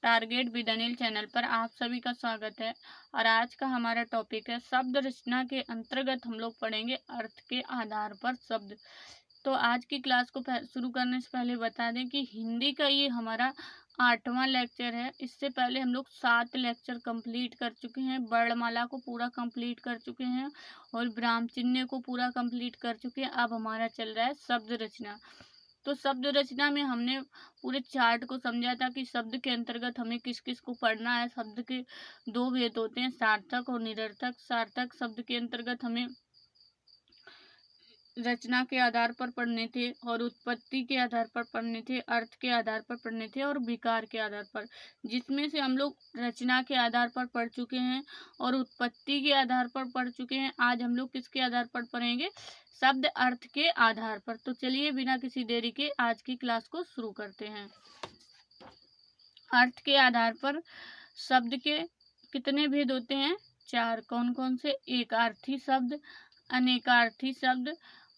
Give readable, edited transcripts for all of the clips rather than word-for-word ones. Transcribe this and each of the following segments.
Target with Anil channel पर आप सभी का स्वागत है। और आज का हमारा टॉपिक है शब्द रचना के अंतर्गत हम लोग पढ़ेंगे अर्थ के आधार पर शब्द। तो आज की क्लास को शुरू करने से पहले बता दें कि हिंदी का ये हमारा 8वां लेक्चर है। इससे पहले हम लोग 7 लेक्चर कंप्लीट कर चुके हैं। वर्णमाला को पूरा कंप्लीट कर चुके हैं और ब्राह्म चिन्ह को पूरा कंप्लीट कर चुके हैं। अब हमारा चल रहा है शब्द रचना। तो शब्द रचना में हमने पूरे चार्ट को समझा था कि शब्द के अंतर्गत हमें किस किस को पढ़ना है। शब्द के 2 भेद होते हैं, सार्थक और निरर्थक। सार्थक शब्द के अंतर्गत हमें रचना के आधार पर पढ़ने थे और उत्पत्ति के आधार पर पढ़ने थे, अर्थ के आधार पर पढ़ने थे और विकार के आधार पर। जिसमें से हम लोग रचना के आधार पर पढ़ चुके हैं और उत्पत्ति के आधार पर पढ़ चुके हैं। आज हम लोग किसके आधार पर पढ़ेंगे? शब्द अर्थ के आधार पर। तो चलिए बिना किसी देरी के आज की क्लास को शुरू करते हैं। अर्थ के आधार पर शब्द के कितने भेद होते हैं? 4। कौन कौन से? एकार्थी शब्द, अनेकार्थी शब्द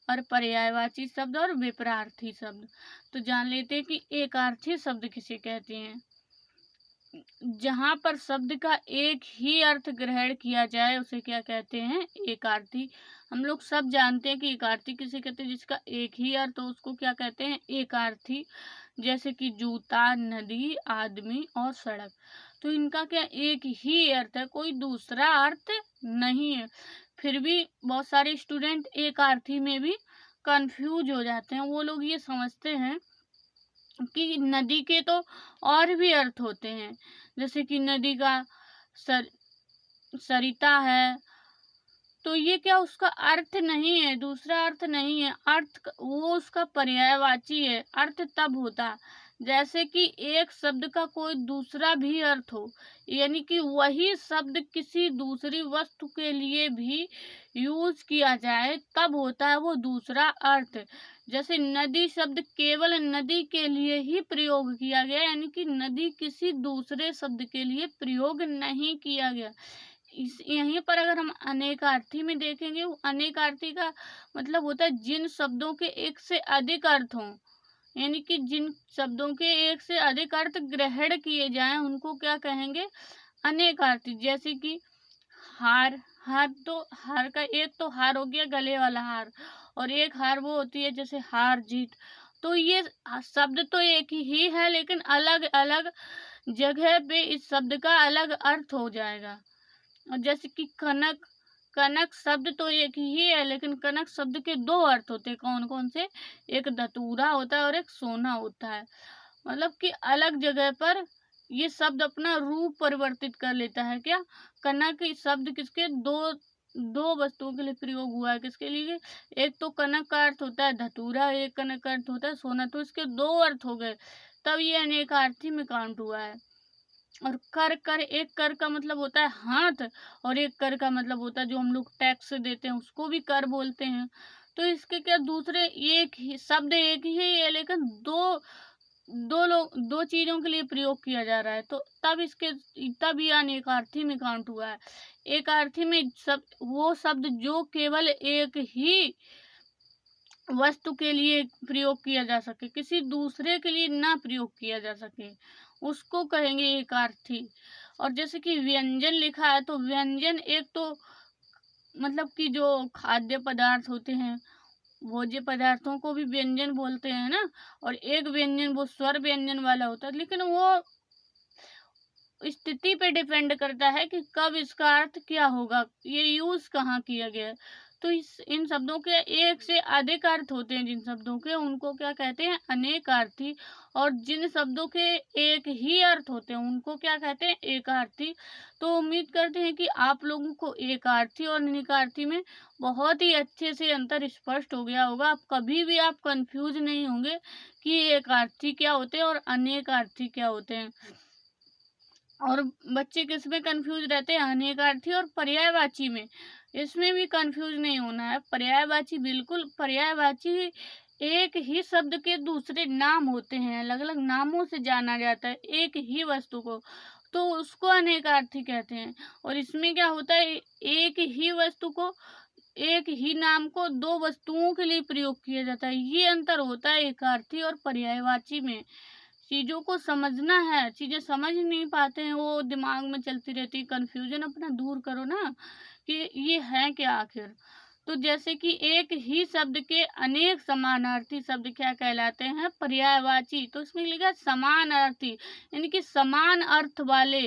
और पर्यायवाची शब्द और विपरार्थी शब्द। तो जान लेते हैं कि एकार्थी शब्द किसे कहते हैं। जहाँ पर शब्द का एक ही अर्थ ग्रहण किया जाए उसे क्या कहते हैं? एकार्थी। हम लोग सब जानते हैं कि एकार्थी किसे कहते हैं, जिसका एक ही अर्थ हो उसको क्या कहते हैं? एकार्थी। जैसे कि जूता, नदी, आदमी और सड़क। तो इनका क्या एक ही अर्थ है, कोई दूसरा अर्थ नहीं है। फिर भी बहुत सारे स्टूडेंट एकार्थी में भी कंफ्यूज हो जाते हैं। वो लोग ये समझते हैं कि नदी के तो और भी अर्थ होते हैं, जैसे कि नदी का सरिता है। तो ये क्या उसका अर्थ नहीं है, दूसरा अर्थ नहीं है। अर्थ वो उसका पर्यायवाची है। अर्थ तब होता जैसे कि एक शब्द का कोई दूसरा भी अर्थ हो, यानी कि वही शब्द किसी दूसरी वस्तु के लिए भी यूज किया जाए, तब होता है वो दूसरा अर्थ। जैसे नदी शब्द केवल नदी के लिए ही प्रयोग किया गया, यानी कि नदी किसी दूसरे शब्द के लिए प्रयोग नहीं किया गया। यहीं पर अगर हम अनेकार्थी में देखेंगे, अनेकार्थी का मतलब होता है जिन शब्दों के एक से अधिक अर्थ हों, यानी कि जिन शब्दों के एक से अधिक अर्थ ग्रहण किए जाएं उनको क्या कहेंगे? अनेकार्थी। जैसे कि हार, हार का एक तो हार हो गया गले वाला हार, और एक हार वो होती है जैसे हार जीत। तो ये शब्द तो एक ही है, लेकिन अलग अलग जगह पे इस शब्द का अलग अर्थ हो जाएगा। और जैसे कि कनक, कनक शब्द तो एक ही है, लेकिन कनक शब्द के 2 अर्थ होते हैं। कौन कौन से? एक धतूरा होता है और एक सोना होता है। मतलब कि अलग जगह पर ये शब्द अपना रूप परिवर्तित कर लेता है। क्या? कनक शब्द किसके दो वस्तुओं के लिए प्रयोग हुआ है। किसके लिए? एक तो कनक का अर्थ होता है धतूरा, एक कनक का अर्थ होता है सोना। तो इसके 2 अर्थ हो गए, तब ये अनेकार्थी में काउंट हुआ है। और कर, एक कर का मतलब होता है हाथ, और एक कर का मतलब होता है जो हम लोग टैक्स देते हैं उसको भी कर बोलते हैं। तो इसके क्या दूसरे एक ही शब्द एक ही है, लेकिन दो चीजों के लिए प्रयोग किया जा रहा है। तो तब ये अनेकार्थी में काउंट हुआ है। एकार्थी में वो शब्द जो केवल एक ही वस्तु के लिए प्रयोग किया जा सके, किसी दूसरे के लिए ना प्रयोग किया जा सके, उसको कहेंगे एकार्थी। और जैसे कि व्यंजन लिखा है, तो व्यंजन एक तो मतलब कि जो खाद्य पदार्थ होते हैं, भोज्य पदार्थों को भी व्यंजन बोलते हैं ना। और एक व्यंजन वो स्वर व्यंजन वाला होता है, लेकिन वो स्थिति पे डिपेंड करता है कि कब इसका अर्थ क्या होगा, ये यूज कहाँ किया गया है। तो इन शब्दों के एक से अधिक अर्थ होते हैं। जिन शब्दों के उनको क्या कहते हैं? अनेकार्थी। और जिन शब्दों के एक ही अर्थ होते हैं उनको क्या कहते हैं? एकार्थी। तो उम्मीद करते हैं कि आप लोगों को एकार्थी और अनेकार्थी में बहुत ही अच्छे से अंतर स्पष्ट हो गया होगा। आप कभी भी आप कंफ्यूज नहीं होंगे कि एकार्थी क्या होते हैं और अनेकार्थी क्या होते हैं। और बच्चे किस में कंफ्यूज रहते हैं? अनेकार्थी और पर्यायवाची में। इसमें भी कंफ्यूज नहीं होना है। पर्यायवाची, बिल्कुल पर्यायवाची एक ही शब्द के दूसरे नाम होते हैं, अलग अलग नामों से जाना जाता है एक ही वस्तु को, तो उसको अनेकार्थी कहते हैं। और इसमें क्या होता है? एक ही वस्तु को, एक ही नाम को 2 वस्तुओं के लिए प्रयोग किया जाता है। ये अंतर होता है एकार्थी और पर्यायवाची में। चीज़ों को समझना है, चीज़ें समझ नहीं पाते हैं, वो दिमाग में चलती रहती है, कन्फ्यूजन अपना दूर करो ना कि ये है क्या आखिर। तो जैसे कि एक ही शब्द के अनेक समानार्थी शब्द क्या कहलाते हैं? पर्यायवाची। तो इसमें लिखा है समानार्थी, यानी कि समान अर्थ वाले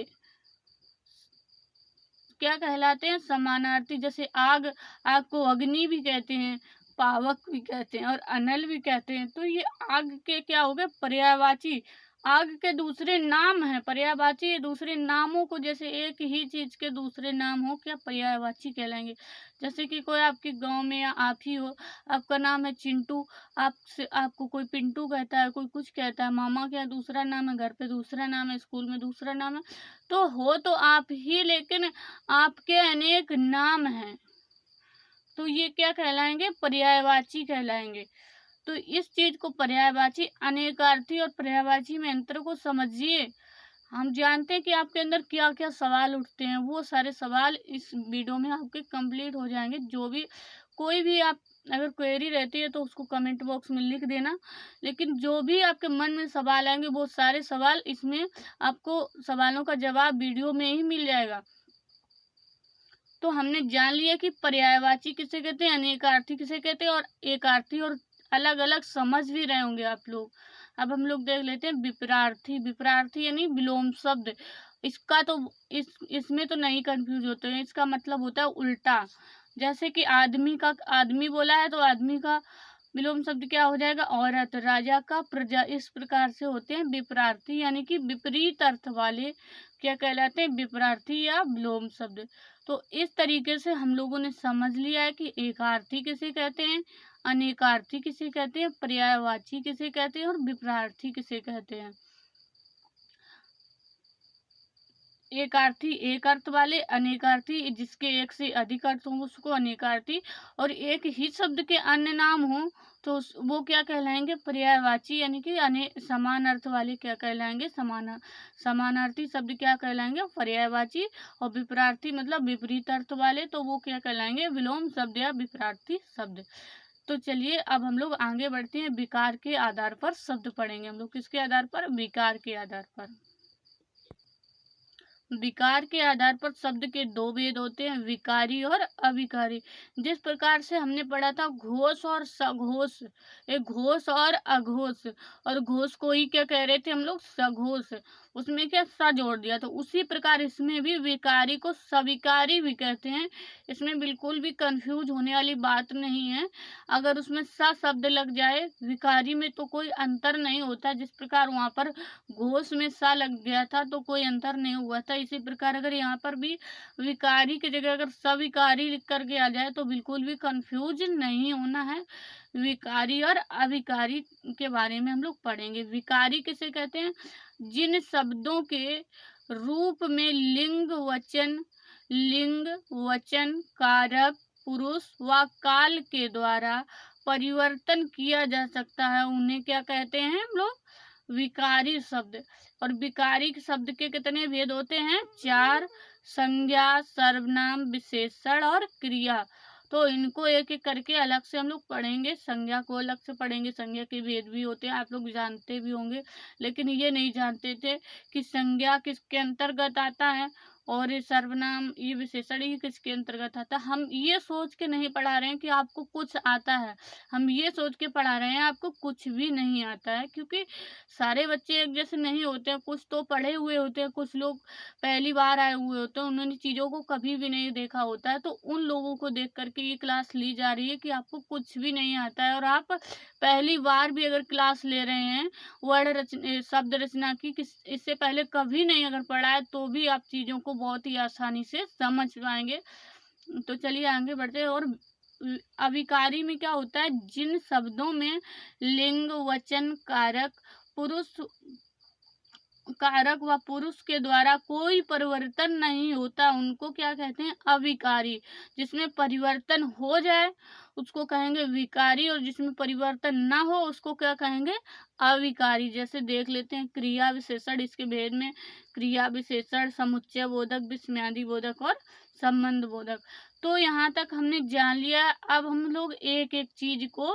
क्या कहलाते हैं? समानार्थी। जैसे आग, आग को अग्नि भी कहते हैं, पावक भी कहते हैं और अनल भी कहते हैं। तो ये आग के क्या हो गए? पर्यायवाची। आग के दूसरे नाम हैं पर्यायवाची, ये दूसरे नामों को, जैसे एक ही चीज के दूसरे नाम हो क्या पर्यायवाची कहलाएंगे। जैसे कि कोई आपके गांव में या आप ही हो, आपका नाम है चिंटू, आपसे आपको कोई पिंटू कहता है, कोई कुछ कहता है, मामा का दूसरा नाम है, घर पे दूसरा नाम है, स्कूल में दूसरा नाम है। तो हो तो आप ही, लेकिन आपके अनेक नाम हैं, तो ये क्या कहलाएंगे? पर्यायवाची कहलाएंगे। तो इस चीज को पर्यायवाची, अनेकार्थी और पर्यायवाची में अंतर को समझिए। हम जानते हैं कि आपके अंदर क्या क्या सवाल उठते हैं, वो सारे सवाल इस वीडियो में आपके कंप्लीट हो जाएंगे। जो भी कोई भी आप अगर क्वेरी रहती है तो उसको कमेंट बॉक्स में लिख देना, लेकिन जो भी आपके मन में सवाल आएंगे वो सारे सवाल इसमें आपको सवालों का जवाब वीडियो में ही मिल जाएगा। तो हमने जान लिया कि पर्यायवाची किसे कहते हैं, अनेकार्थी किसे कहते हैं और एकार्थी, और अलग अलग समझ भी रहे होंगे आप लोग। अब हम लोग देख लेते हैं विपरार्थी। विपरार्थी यानी विलोम शब्द। इसका तो इसमें तो नहीं कंफ्यूज होते हैं, इसका मतलब होता है उल्टा। जैसे कि आदमी का, आदमी बोला है तो आदमी का विलोम शब्द क्या हो जाएगा? औरत। राजा का प्रजा। इस प्रकार से होते हैं विपरार्थी, यानी कि विपरीत अर्थ वाले क्या कहलाते हैं? विपरार्थी या विलोम शब्द। तो इस तरीके से हम लोगों ने समझ लिया है कि एकार्थी किसे कहते हैं, अनेकार्थी किसे कहते हैं, पर्यायवाची किसे कहते हैं और विपरार्थी किसे कहते हैं। एकार्थी एक अर्थ वाले, अनेकार्थी जिसके एक से अधिक अर्थ हों उसको अनेकार्थी, और एक ही शब्द के अन्य नाम हो तो वो क्या कहलाएंगे? पर्यायवाची, यानी कि समान अर्थ वाले क्या कहलाएंगे? समानार्थी शब्द क्या कहलाएंगे? पर्यायवाची। और विपरार्थी मतलब विपरीत अर्थ वाले, तो वो क्या कहलाएंगे? विलोम शब्द या विपरार्थी शब्द। तो चलिए अब हम लोग आगे बढ़ते हैं, विकार के आधार पर शब्द पढ़ेंगे हम लोग। किसके आधार पर? विकार के आधार पर। विकार के आधार पर शब्द के दो भेद होते हैं, विकारी और अविकारी। जिस प्रकार से हमने पढ़ा था घोष और सघोष, एक घोष और अघोष, और घोष को ही क्या कह रहे थे हम लोग? सघोष। उसमें क्या सा जोड़ दिया, तो उसी प्रकार इसमें भी विकारी को सविकारी भी कहते हैं। इसमें बिल्कुल भी कंफ्यूज होने वाली बात नहीं है। अगर उसमें सा शब्द लग जाए विकारी में तो कोई अंतर नहीं होता। जिस प्रकार वहां पर घोष में सा लग गया था तो कोई अंतर नहीं हुआ था, इसी प्रकार अगर यहाँ पर भी विकारी की जगह अगर सविकारी लिख करके आ जाए तो बिल्कुल भी कंफ्यूज नहीं होना है। विकारी और अविकारी के बारे में हम लोग पढ़ेंगे। विकारी किसे कहते हैं? जिन शब्दों के रूप में लिंग वचन कारक पुरुष व काल के द्वारा परिवर्तन किया जा सकता है उन्हें क्या कहते हैं हम लोग? विकारी शब्द। और विकारी शब्द के कितने भेद होते हैं? 4। संज्ञा, सर्वनाम, विशेषण और क्रिया। तो इनको एक एक करके अलग से हम लोग पढ़ेंगे। संज्ञा को अलग से पढ़ेंगे, संज्ञा के भेद भी होते हैं, आप लोग जानते भी होंगे, लेकिन ये नहीं जानते थे कि संज्ञा किसके अंतर्गत आता है और ये सर्वनाम, ये विशेषण ही किसके अंतर्गत आता है। हम ये सोच के नहीं पढ़ा रहे हैं कि आपको कुछ आता है, हम ये सोच के पढ़ा रहे हैं आपको कुछ भी नहीं आता है, क्योंकि सारे बच्चे एक जैसे नहीं होते हैं। कुछ तो पढ़े हुए होते हैं, कुछ लोग पहली बार आए हुए होते हैं, उन्होंने चीज़ों को कभी भी नहीं देखा होता है। तो उन लोगों को देख करके ये क्लास ली जा रही है कि आपको कुछ भी नहीं आता है, और आप पहली बार भी अगर क्लास ले रहे हैं शब्द रचना की, इससे पहले कभी नहीं अगर पढ़ा है, तो भी आप चीज़ों को बहुत ही आसानी से समझ पाएंगे। तो चलिए आगे बढ़ते हैं। और अविकारी में क्या होता है? जिन शब्दों में लिंग वचन कारक व पुरुष के द्वारा कोई परिवर्तन नहीं होता उनको क्या कहते हैं? अविकारी। जिसमें परिवर्तन हो जाए उसको कहेंगे विकारी, और जिसमें परिवर्तन ना हो उसको क्या कहेंगे, अविकारी। जैसे देख लेते हैं क्रिया विशेषण, इसके भेद में क्रिया विशेषण, समुच्चय बोधक, विस्मयादि बोधक और संबंध बोधक। तो यहाँ तक हमने जान लिया। अब हम लोग एक एक चीज को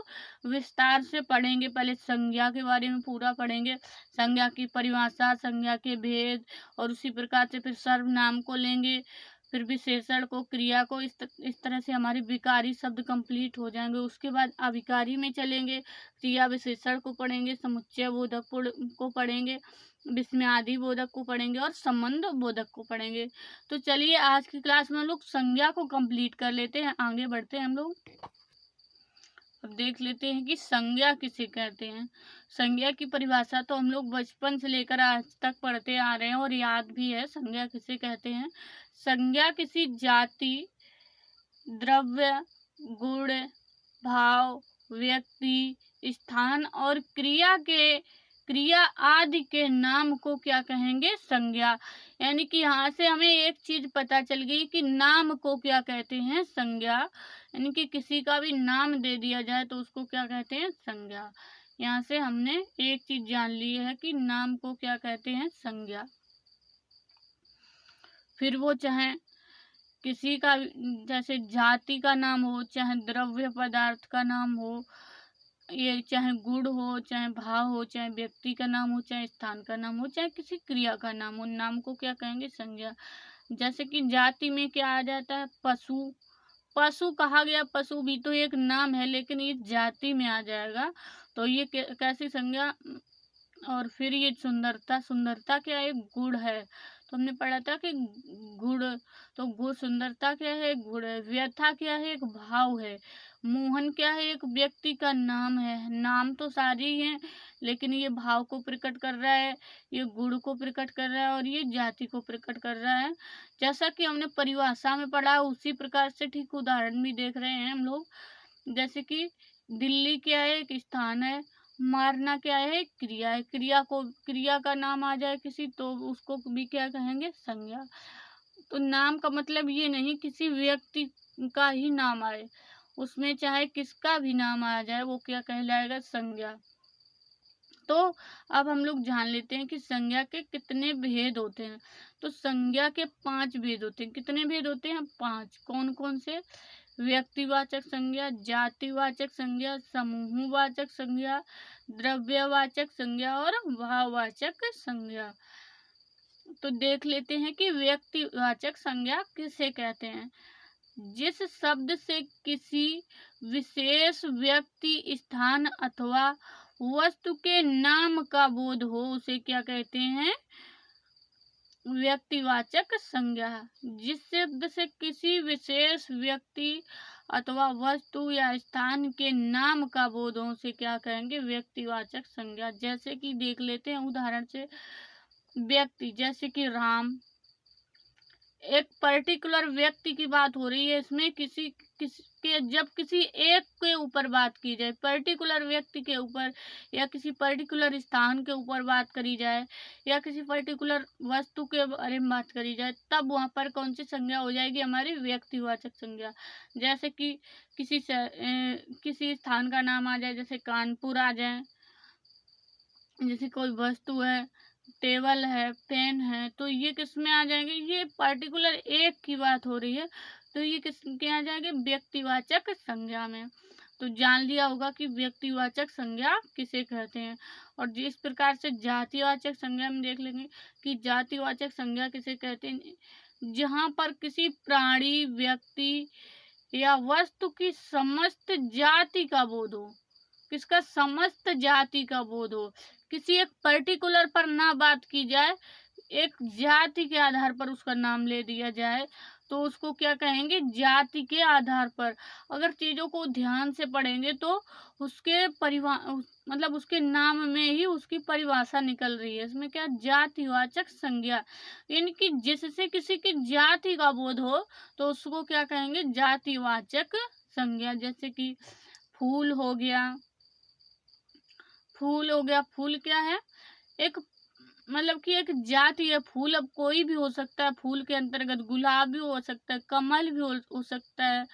विस्तार से पढ़ेंगे। पहले संज्ञा के बारे में पूरा पढ़ेंगे, संज्ञा की परिभाषा, संज्ञा के भेद, और उसी प्रकार से फिर सर्वनाम को लेंगे, फिर विशेषण को, क्रिया को। इस तरह से हमारे विकारी शब्द कंप्लीट हो जाएंगे। उसके बाद अविकारी में चलेंगे, क्रिया विशेषण को पढ़ेंगे, समुच्चय बोधक को पढ़ेंगे, विस्मयादि बोधक को पढ़ेंगे और संबंध बोधक को पढ़ेंगे। तो चलिए आज की क्लास में हम लोग संज्ञा को कंप्लीट कर लेते हैं, आगे बढ़ते हैं हम लोग। अब देख लेते हैं कि संज्ञा किसे कहते हैं। संज्ञा की परिभाषा तो हम लोग बचपन से लेकर आज तक पढ़ते आ रहे हैं और याद भी है। संज्ञा किसे कहते हैं? संज्ञा किसी जाति, द्रव्य, गुण, भाव, व्यक्ति, स्थान और क्रिया आदि के नाम को क्या कहेंगे? संज्ञा। यानी कि यहाँ से हमें एक चीज पता चल गई कि नाम को क्या कहते हैं? संज्ञा। यानी कि किसी का भी नाम दे दिया जाए तो उसको क्या कहते हैं? संज्ञा। यहाँ से हमने एक चीज जान ली है कि नाम को क्या कहते हैं? संज्ञा। फिर वो चाहे किसी का, जैसे जाति का नाम हो, चाहे द्रव्य पदार्थ का नाम हो, ये चाहे गुण हो, चाहे भाव हो, चाहे व्यक्ति का नाम हो, चाहे स्थान का नाम हो, चाहे किसी क्रिया का नाम हो, नाम को क्या कहेंगे? संज्ञा। जैसे कि जाति में क्या आ जाता है? पशु। पशु कहा गया, पशु भी तो एक नाम है, लेकिन ये जाति में आ जाएगा, तो ये कैसी संज्ञा। और फिर ये सुंदरता, सुंदरता क्या है? गुण है। तो हमने पढ़ा था कि गुण, तो गुण, सुंदरता क्या है? गुण है। व्यथा क्या है? एक भाव है। मोहन क्या है? एक व्यक्ति का नाम है। नाम तो सारे ही हैं, लेकिन ये भाव को प्रकट कर रहा है, ये गुण को प्रकट कर रहा है और ये जाति को प्रकट कर रहा है। जैसा कि हमने परिभाषा में पढ़ा, उसी प्रकार से ठीक उदाहरण भी देख रहे हैं हम लोग। जैसे कि दिल्ली क्या है? एक स्थान है। मारना क्या है? क्रिया है। क्रिया का नाम आ जाए किसी, तो उसको भी क्या कहेंगे? संज्ञा। तो नाम का मतलब ये नहीं किसी व्यक्ति का ही नाम आए, उसमें चाहे किसका भी नाम आ जाए वो क्या कहलाएगा? संज्ञा। तो अब हम लोग जान लेते हैं कि संज्ञा के कितने भेद होते हैं। तो संज्ञा के 5 भेद होते हैं। कितने भेद होते हैं? 5। कौन कौन से? व्यक्तिवाचक संज्ञा, जातिवाचक संज्ञा, समूहवाचक संज्ञा, द्रव्यवाचक संज्ञा और भाववाचक संज्ञा। तो देख लेते हैं कि व्यक्तिवाचक संज्ञा किसे कहते हैं। जिस शब्द से किसी विशेष व्यक्ति, स्थान अथवा वस्तु के नाम का बोध हो उसे क्या कहते हैं? व्यक्तिवाचक संज्ञा। जिस शब्द से किसी विशेष व्यक्ति अथवा वस्तु या स्थान के नाम का बोध हो उसे क्या कहेंगे? व्यक्तिवाचक संज्ञा। जैसे कि देख लेते हैं उदाहरण से, व्यक्ति, जैसे कि राम, एक पर्टिकुलर व्यक्ति की बात हो रही है। इसमें जब किसी एक के ऊपर बात की जाए, पर्टिकुलर व्यक्ति के ऊपर या किसी पर्टिकुलर स्थान के ऊपर बात करी जाए या किसी पर्टिकुलर वस्तु के बारे में बात करी जाए, तब वहाँ पर कौन सी संज्ञा हो जाएगी? हमारी व्यक्तिवाचक संज्ञा। जैसे कि किसी स्थान का नाम आ जाए, जैसे कानपुर आ जाए, जैसे कोई वस्तु है, टेबल है, पेन है, तो ये किस में आ जाएंगे? ये पर्टिकुलर एक की बात हो रही है, तो ये किस के आ जाएंगे? व्यक्तिवाचक संज्ञा में। तो जान लिया होगा कि व्यक्तिवाचक संज्ञा किसे कहते हैं। और जिस प्रकार से जातिवाचक संज्ञा में देख लेंगे कि जातिवाचक संज्ञा किसे कहते हैं। जहाँ पर किसी प्राणी, व्यक्ति या वस्तु की समस्त जाति का बोध हो। किसका? समस्त जाति का बोध हो। किसी एक पर्टिकुलर पर ना बात की जाए, एक जाति के आधार पर उसका नाम ले दिया जाए, तो उसको क्या कहेंगे? जाति के आधार पर। अगर चीजों को ध्यान से पढ़ेंगे तो उसके मतलब उसके नाम में ही उसकी परिभाषा निकल रही है। इसमें क्या? जातिवाचक संज्ञा। यानी कि जिससे किसी की जाति का बोध हो तो उसको क्या कहेंगे? जातिवाचक संज्ञा। जैसे कि फूल हो गया, फूल क्या है? एक मतलब कि एक जाति है। फूल अब कोई भी हो सकता है। फूल के अंतर्गत गुलाब भी हो सकता है, कमल भी हो सकता है,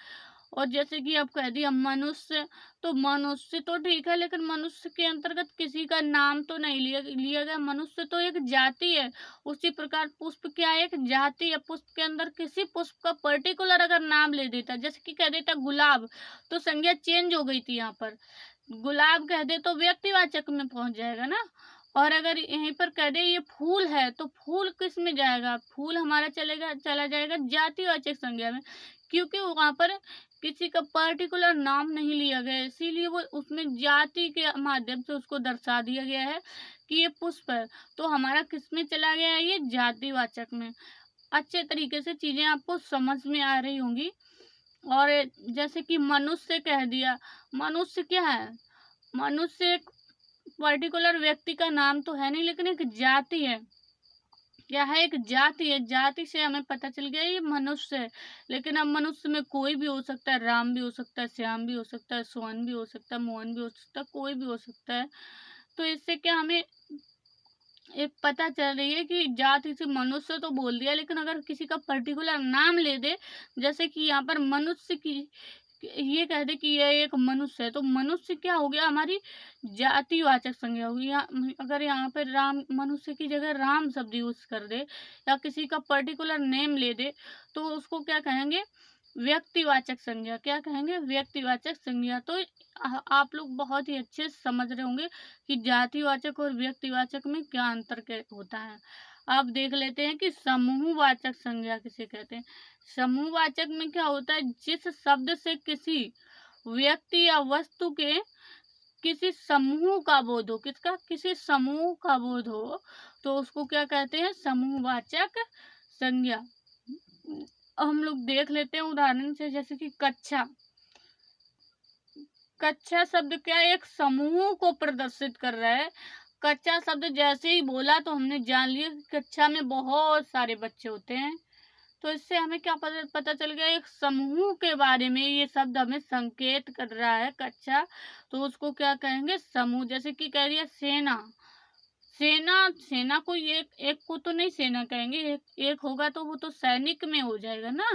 और जैसे कि आप कह दिया मनुष्य, तो मनुष्य तो ठीक है, लेकिन मनुष्य के अंतर्गत किसी का नाम तो नहीं लिया लिया गया। मनुष्य तो एक जाति है। उसी प्रकार पुष्प क्या है, एक जाति है। पुष्प के अंदर किसी पुष्प का पर्टिकुलर अगर नाम ले देता, जैसे कि कह देता गुलाब, तो संज्ञा चेंज हो गई थी। यहाँ पर गुलाब कह दे तो व्यक्तिवाचक में पहुंच जाएगा ना। और अगर यहीं पर कह दे ये फूल है, तो फूल किस में जाएगा, फूल हमारा चला जाएगा जातिवाचक संज्ञा में, क्योंकि वहां पर किसी का पर्टिकुलर नाम नहीं लिया गया, इसीलिए वो उसमें जाति के माध्यम से उसको दर्शा दिया गया है कि ये पुष्प है। तो हमारा किस में चला गया है, ये जातिवाचक में। अच्छे तरीके से चीजें आपको समझ में आ रही होंगी। और जैसे कि मनुष्य कह दिया, मनुष्य क्या है, मनुष्य एक पर्टिकुलर व्यक्ति का नाम तो है नहीं, लेकिन एक जाति है। क्या है, एक जाति है। जाति से हमें पता चल गया ये मनुष्य है। लेकिन अब मनुष्य में कोई भी हो सकता है, राम भी हो सकता है, श्याम भी हो सकता है, सोहन भी हो सकता है, मोहन भी हो सकता है, कोई भी हो सकता है। तो इससे क्या हमें एक पता चल रही है कि जाति से मनुष्य तो बोल दिया, लेकिन अगर किसी का पर्टिकुलर नाम ले दे, जैसे कि यहाँ पर मनुष्य की ये कह दे कि यह एक मनुष्य है, तो मनुष्य क्या हो गया, हमारी जातिवाचक संज्ञा होगी। अगर यहाँ पर राम, मनुष्य की जगह राम शब्द यूज कर दे या किसी का पर्टिकुलर नेम ले दे, तो उसको क्या कहेंगे, व्यक्तिवाचक संज्ञा। क्या कहेंगे, व्यक्तिवाचक संज्ञा। तो आप लोग बहुत ही अच्छे से समझ रहे होंगे कि जातिवाचक और व्यक्तिवाचक में क्या अंतर होता है। अब देख लेते हैं कि समूहवाचक संज्ञा किसे कहते हैं। समूहवाचक में क्या होता है, जिस शब्द से किसी व्यक्ति या वस्तु के किसी समूह का बोध हो, किसका, किसी समूह का बोध हो, तो उसको क्या कहते हैं, समूहवाचक संज्ञा। हम लोग देख लेते हैं उदाहरण से, जैसे कि कक्षा। कक्षा शब्द क्या, एक समूह को प्रदर्शित कर रहा है। कक्षा शब्द जैसे ही बोला तो हमने जान लिया कि कक्षा में बहुत सारे बच्चे होते हैं। तो इससे हमें क्या पता चल गया, एक समूह के बारे में ये शब्द हमें संकेत कर रहा है कक्षा। तो उसको क्या कहेंगे, समूह। जैसे कि कह दिया सेना। सेना, सेना को एक को तो नहीं सेना कहेंगे, एक होगा तो वो तो सैनिक में हो जाएगा ना।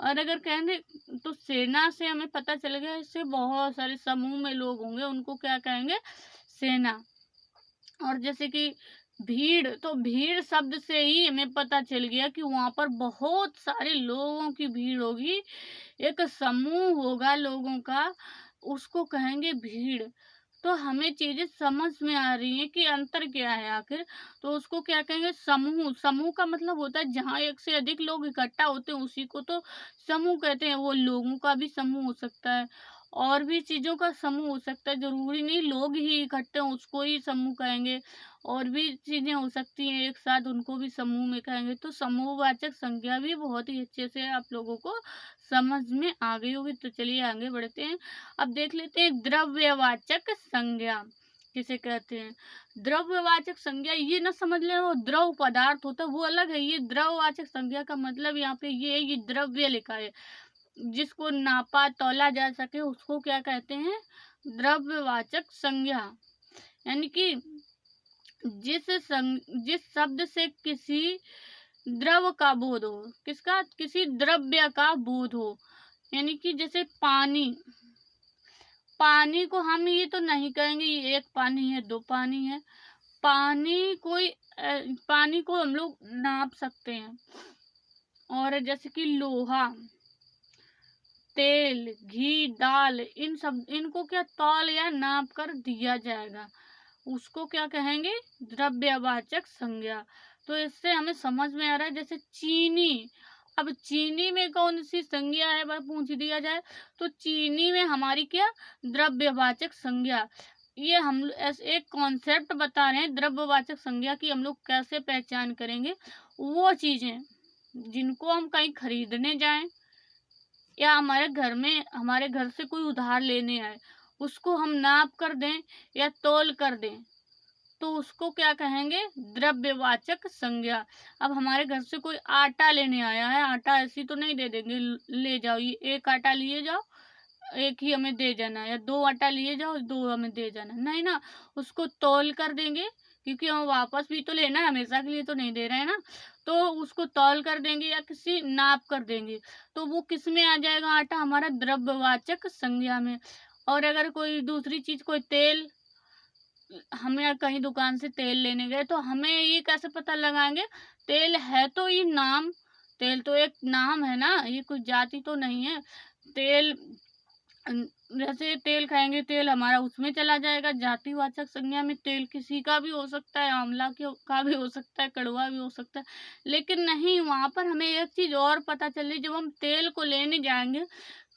और अगर कहेंगे तो सेना से हमें पता चल गया, इससे बहुत सारे समूह में लोग होंगे, उनको क्या कहेंगे, सेना। और जैसे कि भीड़, तो भीड़ शब्द से ही हमें पता चल गया कि वहां पर बहुत सारे लोगों की भीड़ होगी, एक समूह होगा लोगों का, उसको कहेंगे भीड़। तो हमें चीजें समझ में आ रही हैं कि अंतर क्या है आखिर। तो उसको क्या कहेंगे, समूह। समूह का मतलब होता है जहाँ एक से अधिक लोग इकट्ठा होते हैं, उसी को तो समूह कहते हैं। वो लोगों का भी समूह हो सकता है, और भी चीजों का समूह हो सकता है, जरूरी नहीं लोग ही इकट्ठे हों उसको ही समूह कहेंगे। और भी चीजें हो सकती हैं एक साथ, उनको भी समूह में कहेंगे। तो समूहवाचक संज्ञा भी बहुत ही अच्छे से आप लोगों को समझ में आ गई होगी। तो चलिए आगे बढ़ते हैं। अब देख लेते हैं द्रव्यवाचक संज्ञा किसे कहते हैं। द्रव्यवाचक संज्ञा, ये ना समझ ले वो द्रव पदार्थ होता है, वो अलग है। ये द्रव्यवाचक संज्ञा का मतलब यहाँ पे ये द्रव्य लिखा है, जिसको नापा तौला जा सके उसको क्या कहते हैं, द्रव्यवाचक संज्ञा। यानी कि जिस शब्द से किसी द्रव का बोध हो, किसका, किसी द्रव्य का बोध हो। यानी कि जैसे पानी, पानी को हम ये तो नहीं कहेंगे ये एक पानी है, दो पानी है। पानी कोई पानी को हम लोग नाप सकते हैं। और जैसे कि लोहा, तेल, घी, दाल, इनको क्या तौल या नाप कर दिया जाएगा, उसको क्या कहेंगे, द्रव्यवाचक संज्ञा। तो इससे हमें समझ में आ रहा है। जैसे चीनी, अब चीनी में कौन सी संज्ञा है वह पूछ दिया जाए, तो चीनी में हमारी क्या, द्रव्यवाचक संज्ञा। ये हम एक कॉन्सेप्ट बता रहे हैं द्रव्यवाचक संज्ञा की, हम लोग कैसे पहचान करेंगे। वो चीजें जिनको हम कहीं खरीदने जाएं, या हमारे घर से कोई उधार लेने आए, उसको हम नाप कर दें या तौल कर दें, तो उसको क्या कहेंगे, द्रव्यवाचक संज्ञा। अब हमारे घर से कोई आटा लेने आया है, आटा ऐसी तो नहीं दे देंगे, ले जाओ ये एक आटा लिए जाओ, एक ही हमें दे जाना, या दो आटा लिए जाओ, दो हमें दे जाना, नहीं ना। उसको तौल कर देंगे क्योंकि हम वापस भी तो लेना है, हमेशा के लिए तो नहीं दे रहे हैं ना। तो उसको तौल कर देंगे या किसी नाप कर देंगे, तो वो किस में आ जाएगा आटा, हमारा द्रव्यवाचक संज्ञा में। और अगर कोई दूसरी चीज़, कोई तेल, हमें कहीं दुकान से तेल लेने गए तो हमें ये कैसे पता लगाएँगे, तेल है तो ये नाम, तेल तो एक नाम है ना, ये कोई जाति तो नहीं है। तेल जैसे तेल खाएँगे, तेल हमारा उसमें चला जाएगा, जातिवाचक संज्ञा में। तेल किसी का भी हो सकता है, आंवला का भी हो सकता है, कड़वा भी हो सकता है। लेकिन नहीं, वहाँ पर हमें एक चीज़ और पता चली, जब हम तेल को लेने जाएँगे,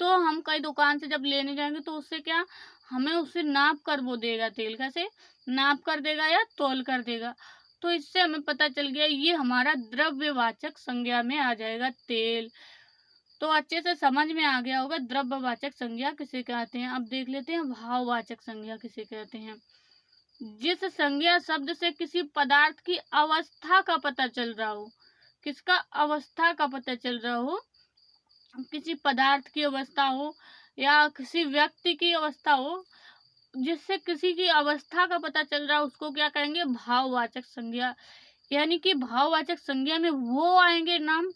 तो हम कहीं दुकान से जब लेने जाएँगे तो उससे क्या, हमें उससे नाप कर वो देगा तेल, कैसे? नाप कर देगा या तौल कर देगा। तो इससे हमें पता चल गया ये हमारा द्रव्यवाचक संज्ञा में आ जाएगा तेल। तो अच्छे से समझ में आ गया होगा द्रव्यवाचक संज्ञा किसे कहते हैं। अब देख लेते हैं भाववाचक संज्ञा किसे कहते हैं। जिस संज्ञा शब्द से किसी पदार्थ की अवस्था का पता चल रहा हो, किसका, अवस्था का पता चल रहा हो, किसी पदार्थ की अवस्था हो या किसी व्यक्ति की अवस्था हो, जिससे किसी की अवस्था का पता चल रहा है, उसको क्या कहेंगे, भाववाचक संज्ञा। यानी कि भाववाचक संज्ञा में वो आएंगे नाम,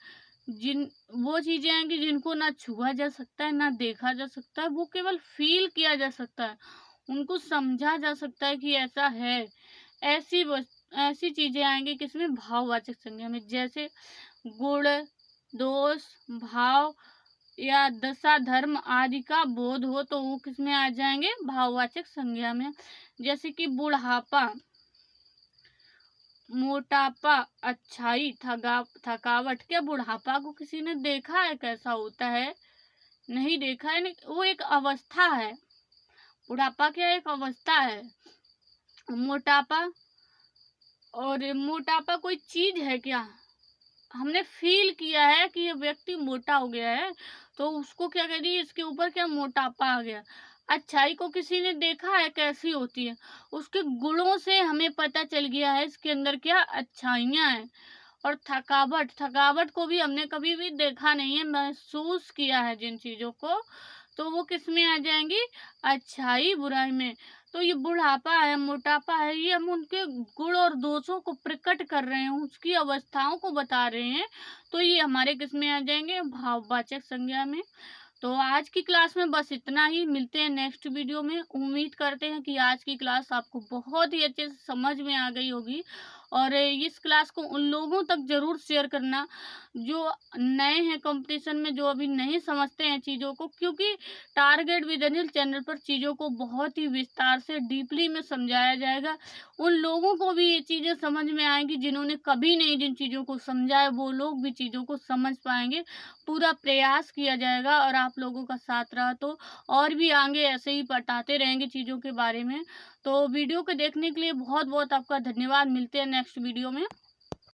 जिन वो चीजें आएंगी जिनको ना छुआ जा सकता है, ना देखा जा सकता है, वो केवल फील किया जा सकता है, उनको समझा जा सकता है कि ऐसा है। ऐसी चीजें आएंगी किसमें, भाववाचक संज्ञा में। जैसे गुण, दोष, भाव या दशा, धर्म आदि का बोध हो तो वो किसमें आ जाएंगे, भाववाचक संज्ञा में। जैसे कि बुढ़ापा, मोटापा, अच्छाई, थकावट। क्या बुढ़ापा को किसी ने देखा है कैसा होता है? नहीं देखा है, नहीं, वो एक अवस्था है। बुढ़ापा क्या एक अवस्था है। मोटापा, और मोटापा कोई चीज है क्या? हमने फील किया है कि ये व्यक्ति मोटा हो गया है, तो उसको क्या कह दिए, इसके ऊपर क्या, मोटापा आ गया। अच्छाई को किसी ने देखा है कैसी होती है, उसके गुणों से हमें पता चल गया है इसके अंदर क्या अच्छाइयाँ हैं। और थकावट, थकावट को भी हमने कभी भी देखा नहीं है, महसूस किया है जिन चीजों को, तो वो किस में आ जाएंगी, अच्छाई बुराई में। तो ये बुढ़ापा है, मोटापा है, ये हम उनके गुण और दोषों को प्रकट कर रहे हैं, उसकी अवस्थाओं को बता रहे हैं, तो ये हमारे किस में आ जाएंगे, भाववाचक संज्ञा में। तो आज की क्लास में बस इतना ही, मिलते हैं नेक्स्ट वीडियो में। उम्मीद करते हैं कि आज की क्लास आपको बहुत ही अच्छे से समझ में आ गई होगी, और इस क्लास को उन लोगों तक जरूर शेयर करना जो नए हैं कंपटीशन में, जो अभी नहीं समझते हैं चीज़ों को, क्योंकि टारगेट विद अनिल चैनल पर चीज़ों को बहुत ही विस्तार से डीपली में समझाया जाएगा। उन लोगों को भी ये चीज़ें समझ में आएंगी जिन्होंने कभी नहीं जिन चीज़ों को समझा है, वो लोग भी चीज़ों को समझ पाएंगे। पूरा प्रयास किया जाएगा, और आप लोगों का साथ रहा तो और भी आगे ऐसे ही बताते रहेंगे चीज़ों के बारे में। तो वीडियो को देखने के लिए बहुत बहुत आपका धन्यवाद। मिलते हैं नेक्स्ट वीडियो में।